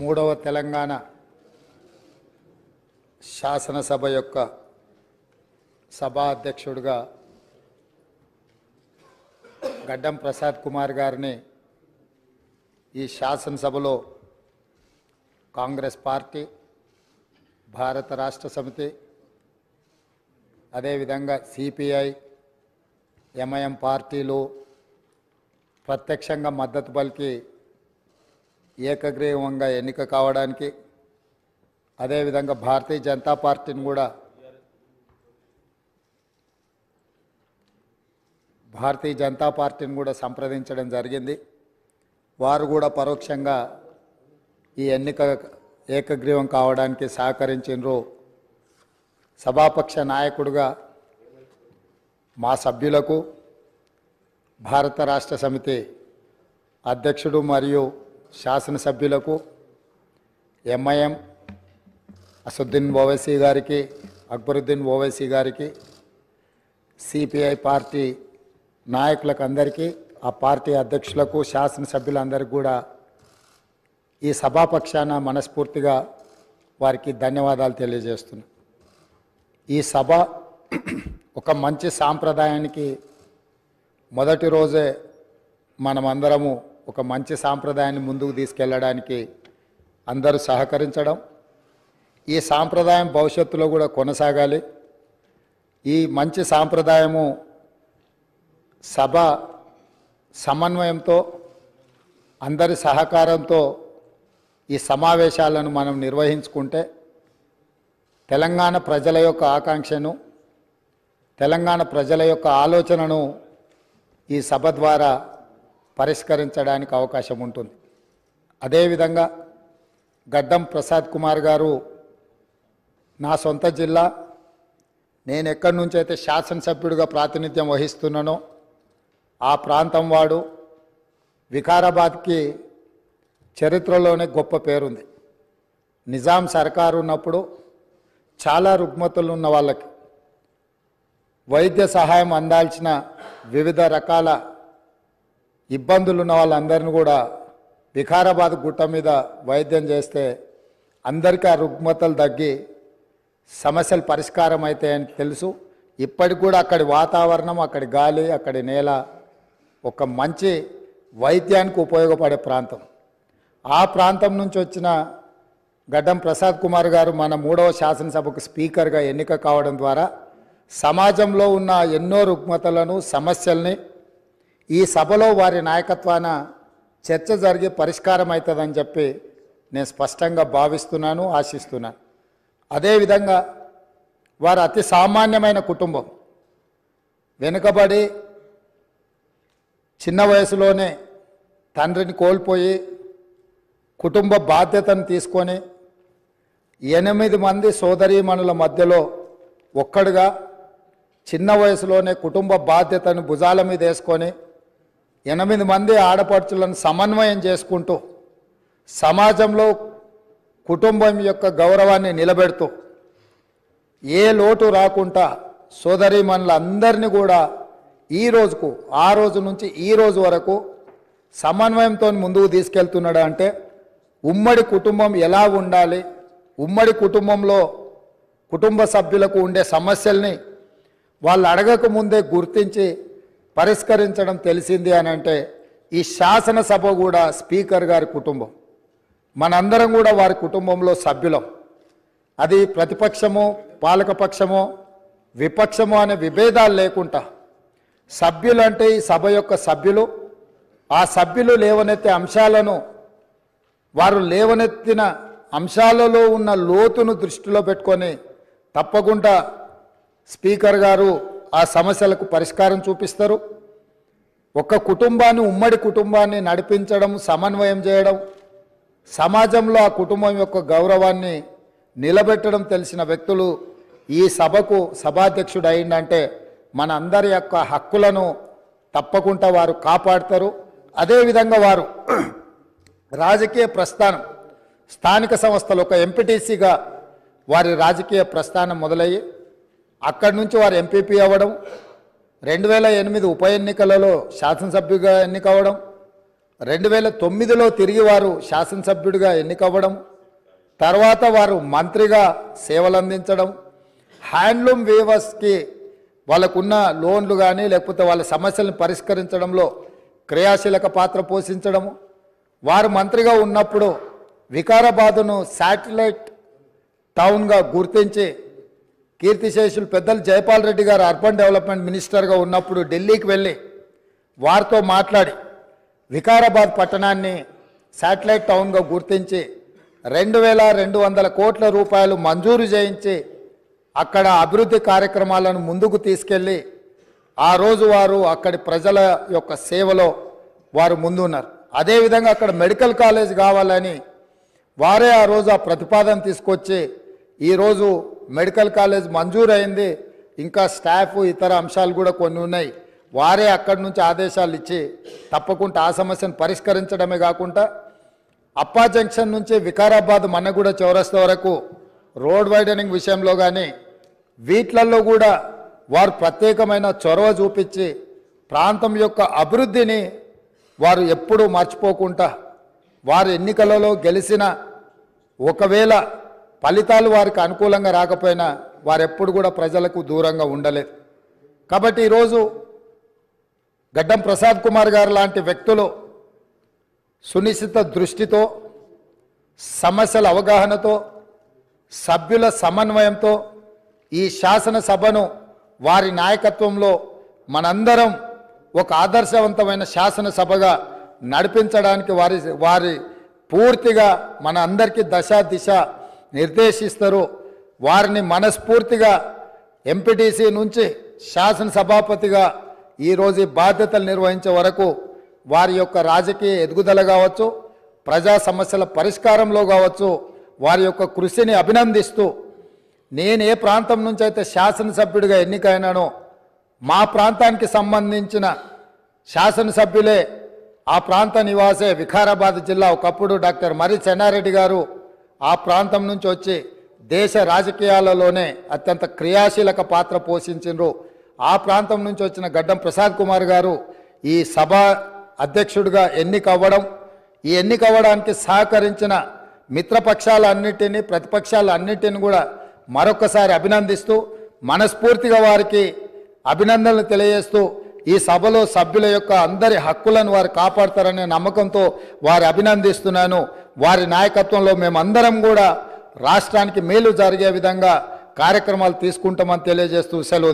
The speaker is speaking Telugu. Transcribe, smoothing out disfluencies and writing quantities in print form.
మూడవ తెలంగాణ శాసనసభ యొక్క సభా అధ్యక్షుడిగా గడ్డం ప్రసాద్ కుమార్ గారిని ఈ శాసనసభలో కాంగ్రెస్ పార్టీ, భారత రాష్ట్ర సమితి, అదేవిధంగా సిపిఐ, ఎంఐఎం పార్టీలు ప్రత్యక్షంగా మద్దతు పలికి ఏకగ్రీవంగా ఎన్నిక కావడానికి, అదేవిధంగా భారతీయ జనతా పార్టీని కూడా సంప్రదించడం జరిగింది. వారు కూడా పరోక్షంగా ఈ ఎన్నిక ఏకగ్రీవం కావడానికి సహకరించినారు. సభాపక్ష నాయకుడిగా మా సభ్యులకు, భారత రాష్ట్ర సమితి అధ్యక్షుడు మరియు శాసనసభ్యులకు, ఎంఐఎం అసదుద్దీన్ ఓవైసీ గారికి, అక్బరుద్దీన్ ఓవైసీ గారికి, సిపిఐ పార్టీ నాయకులకు అందరికీ, ఆ పార్టీ అధ్యక్షులకు, శాసనసభ్యులందరికీ కూడా ఈ సభాపక్షాన మనస్ఫూర్తిగా వారికి ధన్యవాదాలు తెలియజేస్తున్నాను. ఈ సభ ఒక మంచి సాంప్రదాయానికి మొదటి రోజే మనమందరము ఒక మంచి సాంప్రదాయాన్ని ముందుకు తీసుకెళ్ళడానికి అందరూ సహకరించడం, ఈ సాంప్రదాయం భవిష్యత్తులో కూడా కొనసాగాలి. ఈ మంచి సాంప్రదాయము సభ సమన్వయంతో, అందరి సహకారంతో ఈ సమావేశాలను మనం నిర్వహించుకుంటే తెలంగాణ ప్రజల యొక్క ఆకాంక్షను, తెలంగాణ ప్రజల యొక్క ఆలోచనను ఈ సభ ద్వారా పరిష్కరించడానికి అవకాశం ఉంటుంది. అదేవిధంగా గడ్డం ప్రసాద్ కుమార్ గారు నా సొంత జిల్లా, నేను ఎక్కడి నుంచి అయితే శాసనసభ్యుడిగా ప్రాతినిధ్యం వహిస్తున్నానో ఆ ప్రాంతం వాడు. వికారాబాద్కి చరిత్రలోనే గొప్ప పేరుంది. నిజాం సర్కారు ఉన్నప్పుడు చాలా రుగ్మతలు ఉన్న వాళ్ళకి వైద్య సహాయం అందాల్సిన వివిధ రకాల ఇబ్బందులు ఉన్న వాళ్ళందరినీ కూడా వికారాబాద్ గుట్ట మీద వైద్యం చేస్తే అందరికీ ఆ రుగ్మతలు తగ్గి సమస్యలు పరిష్కారం అవుతాయని తెలుసు. ఇప్పటికి కూడా అక్కడి వాతావరణం, అక్కడి గాలి, అక్కడి నేల ఒక మంచి వైద్యానికి ఉపయోగపడే ప్రాంతం. ఆ ప్రాంతం నుంచి వచ్చిన గడ్డం ప్రసాద్ కుమార్ గారు మన 3వ శాసనసభకు స్పీకర్గా ఎన్నిక కావడం ద్వారా సమాజంలో ఉన్న ఎన్నో రుగ్మతలను, సమస్యల్ని ఈ సభలో వారి నాయకత్వాన చర్చ జరిగి పరిష్కారం అవుతుందని చెప్పి నేను స్పష్టంగా భావిస్తున్నాను, ఆశిస్తున్నాను. అదేవిధంగా వారు అతి సామాన్యమైన కుటుంబం. వెనుకబడి చిన్న వయసులోనే తండ్రిని కోల్పోయి కుటుంబ బాధ్యతను తీసుకొని 8 మంది సోదరీమణుల మధ్యలో ఒక్కడుగా చిన్న వయసులోనే కుటుంబ బాధ్యతను భుజాల మీద వేసుకొని 8 మంది ఆడపడుచులను సమన్వయం చేసుకుంటూ సమాజంలో కుటుంబం యొక్క గౌరవాన్ని నిలబెడుతూ ఏ లోటు రాకుండా సోదరీమణులందరినీ కూడా ఈ రోజుకు, ఆ రోజు నుంచి ఈ రోజు వరకు సమన్వయంతో ముందుకు తీసుకెళ్తున్నాడు. అంటే ఉమ్మడి కుటుంబం ఎలా ఉండాలి, ఉమ్మడి కుటుంబంలో కుటుంబ సభ్యులకు ఉండే సమస్యల్ని వాళ్ళు అడగక ముందే గుర్తించి పరిష్కరించడం తెలిసింది అని అంటే ఈ శాసనసభ కూడా స్పీకర్ గారి కుటుంబం. మనందరం కూడా వారి కుటుంబంలో సభ్యులం. అది ప్రతిపక్షమో, పాలకపక్షమో, విపక్షమో అనే విభేదాలు లేకుండా సభ్యులు అంటే ఈ సభ యొక్క సభ్యులు. ఆ సభ్యులు లేవనెత్తే అంశాలను, వారు లేవనెత్తిన అంశాలలో ఉన్న లోతును దృష్టిలో పెట్టుకొని తప్పకుండా స్పీకర్ గారు ఆ సమస్యలకు పరిష్కారం చూపిస్తారు. ఒక కుటుంబాన్ని, ఉమ్మడి కుటుంబాన్ని నడిపించడం, సమన్వయం చేయడం, సమాజంలో ఆ కుటుంబం యొక్క గౌరవాన్ని నిలబెట్టడం తెలిసిన వ్యక్తులు ఈ సభకు సభాధ్యక్షుడు అయిందంటే మన అందరి యొక్క హక్కులను తప్పకుండా వారు కాపాడతారు. అదేవిధంగా వారు రాజకీయ ప్రస్థానం, స్థానిక సంస్థలు ఒక ఎంపీటీసీగా వారి రాజకీయ ప్రస్థానం మొదలయ్యి అక్కడి నుంచి వారు ఎంపీపీ అవ్వడం, 2008 ఉప ఎన్నికలలో శాసనసభ్యుగా ఎన్నికవడం, 2009లో తిరిగి వారు శాసనసభ్యుడిగా ఎన్నికవ్వడం, తర్వాత వారు మంత్రిగా సేవలు అందించడం, హ్యాండ్లూమ్ వీవర్స్కి వాళ్ళకున్న లోన్లు కానీ లేకపోతే వాళ్ళ సమస్యలను పరిష్కరించడంలో క్రియాశీలక పాత్ర పోషించడము, వారు మంత్రిగా ఉన్నప్పుడు వికారాబాదును శాటిలైట్ టౌన్గా గుర్తించి కీర్తిశేషులు పెద్దలు జైపాల్ రెడ్డి గారు అర్బన్ డెవలప్మెంట్ మినిస్టర్గా ఉన్నప్పుడు ఢిల్లీకి వెళ్ళి వారితో మాట్లాడి వికారాబాద్ పట్టణాన్ని శాటిలైట్ టౌన్గా గుర్తించి 2200 కోట్ల రూపాయలు మంజూరు చేయించి అక్కడ అభివృద్ధి కార్యక్రమాలను ముందుకు తీసుకెళ్ళి ఆ రోజు వారు అక్కడి ప్రజల యొక్క సేవలో వారు ముందున్నారు. అదేవిధంగా అక్కడ మెడికల్ కాలేజ్ కావాలని వారే ఆ రోజు ఆ ప్రతిపాదన తీసుకొచ్చి ఈరోజు మెడికల్ కాలేజ్ మంజూరైంది. ఇంకా స్టాఫ్ ఇతర అంశాలు కూడా కొన్ని ఉన్నాయి. వారే అక్కడి నుంచి ఆదేశాలు ఇచ్చి తప్పకుండా ఆ సమస్యను పరిష్కరించడమే కాకుండా అప్పా జంక్షన్ నుంచి వికారాబాద్ మన్నగూడ చౌరస్తా వరకు రోడ్ వైడనింగ్ విషయంలో కానీ వీట్లల్లో కూడా వారు ప్రత్యేకమైన చొరవ చూపించి ప్రాంతం యొక్క అభివృద్ధిని వారు ఎప్పుడూ మర్చిపోకుండా వారు ఎన్నికలలో గెలిచిన ఒకవేళ ఫలితాలు వారికి అనుకూలంగా రాకపోయినా వారెప్పుడు కూడా ప్రజలకు దూరంగా ఉండలేదు. కాబట్టి ఈరోజు గడ్డం ప్రసాద్ కుమార్ గారు లాంటి వ్యక్తులు సునిశ్చిత దృష్టితో, సమస్యల అవగాహనతో, సభ్యుల సమన్వయంతో ఈ శాసనసభను వారి నాయకత్వంలో మనందరం ఒక ఆదర్శవంతమైన శాసనసభగా నడిపించడానికి వారి పూర్తిగా మన అందరికీ దశ దిశ నిర్దేశిస్తారు. వారిని మనస్ఫూర్తిగా ఎంపీటీసీ నుంచి శాసనసభాపతిగా ఈరోజు ఈ బాధ్యతలు నిర్వహించే వరకు వారి యొక్క రాజకీయ ఎదుగుదల కావచ్చు, ప్రజా సమస్యల పరిష్కారంలో కావచ్చు, వారి యొక్క కృషిని అభినందిస్తూ నేను ఏ ప్రాంతం నుంచి అయితే శాసనసభ్యుడిగా ఎన్నికైనానో మా ప్రాంతానికి సంబంధించిన శాసనసభ్యులే ఆ ప్రాంత నివాసే వికారాబాద్ జిల్లా ఒకప్పుడు డాక్టర్ మర్రి చెన్నారెడ్డి గారు ఆ ప్రాంతం నుంచి వచ్చి దేశ రాజకీయాలలోనే అత్యంత క్రియాశీలక పాత్ర పోషించారు. ఆ ప్రాంతం నుంచి వచ్చిన గడ్డం ప్రసాద్ కుమార్ గారు ఈ సభ అధ్యక్షుడిగా ఎన్నికవ్వడం, ఈ ఎన్నికవ్వడానికి సహకరించిన మిత్రపక్షాలన్నిటినీ ప్రతిపక్షాలన్నిటిని కూడా మరొకసారి అభినందిస్తూ మనస్ఫూర్తిగా వారికి అభినందనలు తెలియజేస్తూ ఈ సభలో సభ్యుల యొక్క అందరి హక్కులను వారు కాపాడతారనే నమ్మకంతో వారి అభినందిస్తున్నాను. వారి నాయకత్వంలో మేమందరం కూడా రాష్ట్రానికి మేలు జరిగే విధంగా కార్యక్రమాలు తీసుకుంటామని తెలియజేస్తూ సెలవు